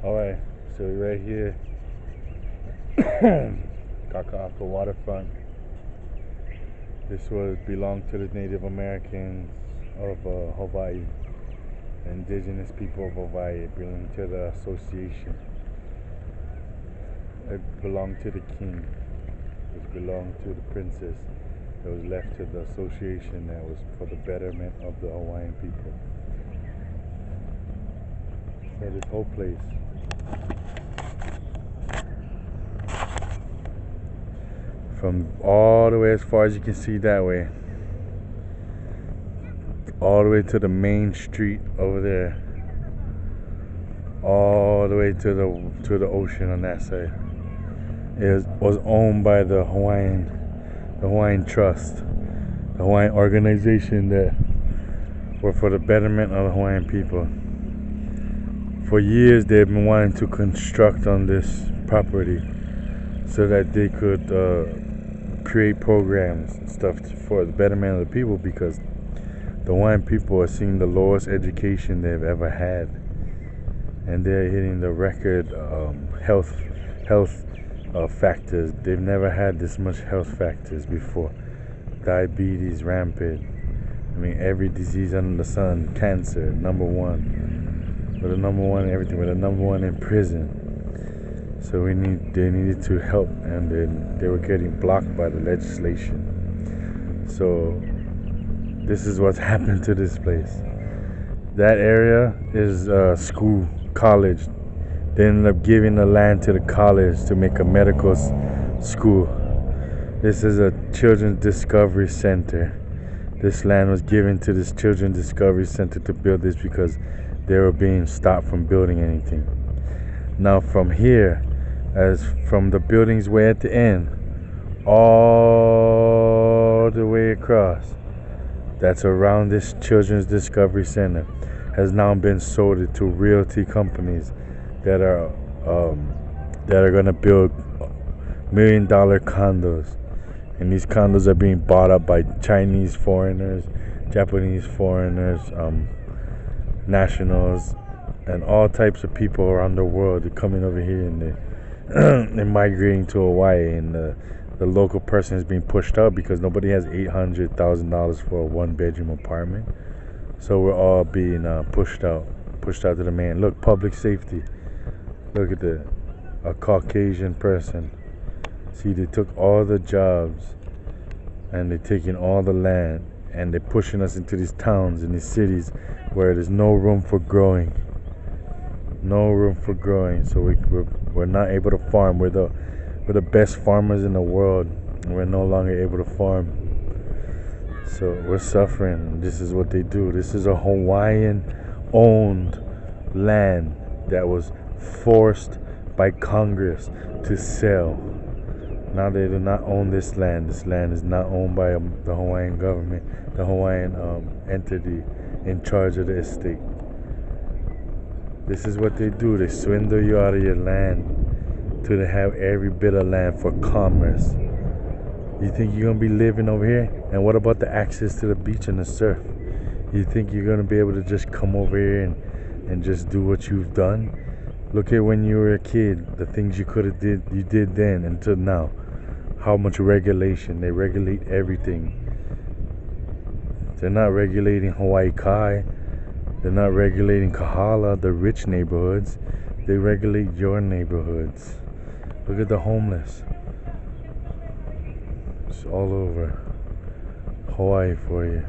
Alright, so right here, Kaka'aka waterfront. This belonged to the Native Americans of Hawaii, the indigenous people of Hawaii. It belonged to the association. It belonged to the king. It belonged to the princess. It was left to the association that was for the betterment of the Hawaiian people. So this whole place, from all the way as far as you can see that way, all the way to the main street over there, all the way to the ocean on that side, was owned by the Hawaiian Trust, the Hawaiian organization that were for the betterment of the Hawaiian people. For years, they've been wanting to construct on this property so that they could create programs and stuff for the betterment of the people, because the Hawaiian people are seeing the lowest education they've ever had, and they're hitting the record health factors. They've never had this much health factors before. Diabetes rampant. I mean, every disease under the sun. Cancer, number one. We're the number one in everything. We're the number one in prison. So they needed to help, and then they were getting blocked by the legislation. So this is what's happened to this place. That area is school, college. They ended up giving the land to the college to make a medical school. This is a children's discovery center. This land was given to this children's discovery center to build this because they were being stopped from building anything. Now from here, as from the buildings way at the end, all the way across, that's around this children's discovery center, has now been sold to realty companies that are going to build $1 million condos, and these condos are being bought up by Chinese foreigners, Japanese foreigners, nationals, and all types of people around the world. They're coming over here and they're migrating to Hawaii, and the local person is being pushed out because nobody has $800,000 for a one-bedroom apartment. So we're all being pushed out to the man. Look, public safety. Look at a Caucasian person. See, they took all the jobs and they're taking all the land, and they're pushing us into these towns and these cities where there's no room for growing. No room for growing. So we're not able to farm. We're the best farmers in the world, and we're no longer able to farm. So we're suffering. This is what they do. This is a Hawaiian-owned land that was forced by Congress to sell. Now they do not own this land. This land is not owned by the Hawaiian government, the Hawaiian entity in charge of the estate. This is what they do. They swindle you out of your land to have every bit of land for commerce. You think you're going to be living over here? And what about the access to the beach and the surf? You think you're going to be able to just come over here and just do what you've done? Look at when you were a kid, the things you could have you did then until now. How much regulation. They regulate everything. They're not regulating Hawaii Kai. They're not regulating Kahala, the rich neighborhoods. They regulate your neighborhoods. Look at the homeless. It's all over Hawaii for you.